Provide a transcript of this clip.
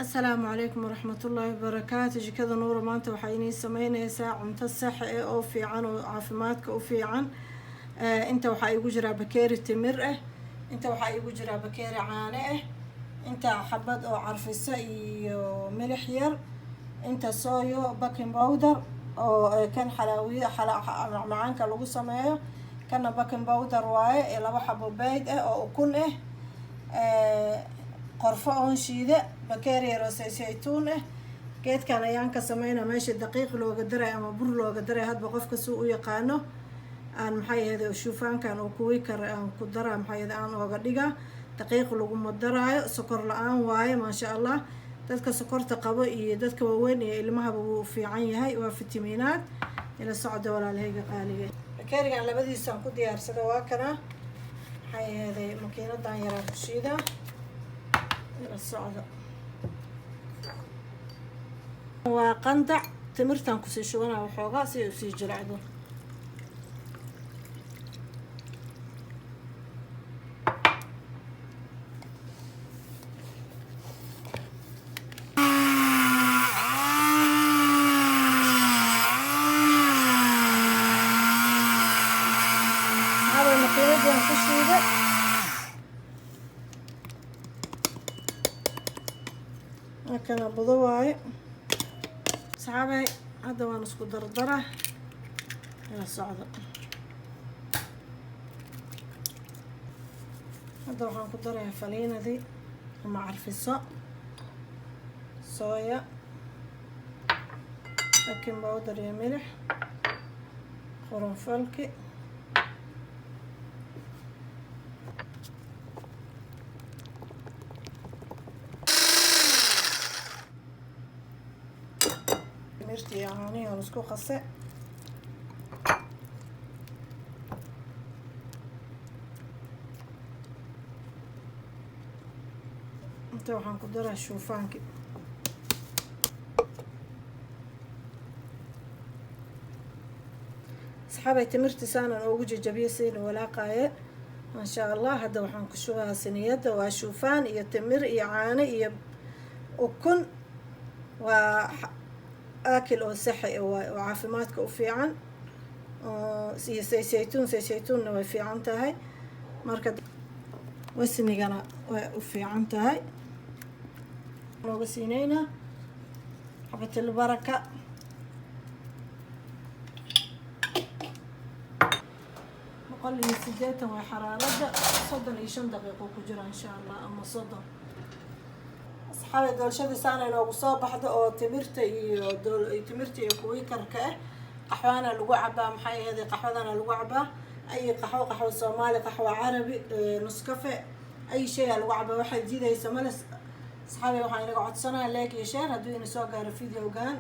السلام عليكم ورحمة الله وبركاته. جكذا نور maanta waxay inii sameynaysaa cunto sax ah oo fiican oo caafimaadka u fiican. inta waxa igu jira bakeeri timir ah, inta waxa igu jira bakeeri caano ah, inta xabad oo carfisa iyo milix yar, inta sooyo baking powder oo kan xalaawiye macaanka lagu sameeyo, kana baking powder waaye laba xabo bayd ah oo ukun ah, qorfo oon shiide bakeeri yar oo saytuun ah. geedkan ayaan ka sameynaa meesha daqiiq looga daray ama bur looga daray hadba qofka suu u yaqaano. aan maxay ahayd shuufaankan oo kuwi kar aan ku daraa maxay ahayd aan ooga dhiga daqiiq lagu madaraayo sokor la-aan waaye maasha allah. dadka sokorta qabo iyo dadka waaweyn iyo ilmahaba wuu fiican yahay, waa fitamiinaad. ila socda walaalahayga qaaliga. bakeerigan labadiisaan ku diyaarsada waa kana maxay ahayd makiinadan yaraan ku shiida ila socda. waa qandac timirtan kusii shubanaa waxoogaa si ay usii jilacdo. makiinadan ku shiida kana budo waaye saxaabay. hadda waan isku dardara ila socdo. hadda waxaan ku darayaa faliinadii ama carfiso, sooya, baking powder iyo milix, qurunfalki, mirti iyo caanihi oo isku qase. inta waxaan ku daraa shuufaanki. saxaabay timirti saanan ugu jajabiye siina walaaqaaye maasha allah. hadda waxaan ku shubayaa siniyada. waa shuufaan iyo timir iyo caano iyo ukun. waa aakil oo saxi oo caafimaadka u fiican iyo saytuunna way fiican tahay. marka wasnigana way u fiican tahay. looga siineynaa xabatil baraka. boqol iyo 80 way xaraarada 35 daqiiqo ku jira insha allah ama 30. asxaabay doolshada saana inoogu soo baxdo oo timirta iyo kuwi karka ah. qaxwaana lagu cabaa maxay ahayd qaxwadana lagu cabaa ay qaxwo soomaali, qaxwo carabi, nuskafe, ay shay lagu cabaa. waxay diidaysa male. asxaabay waxaan inaga codsanayaa like iyo share haddii ina soo gaaro videogan.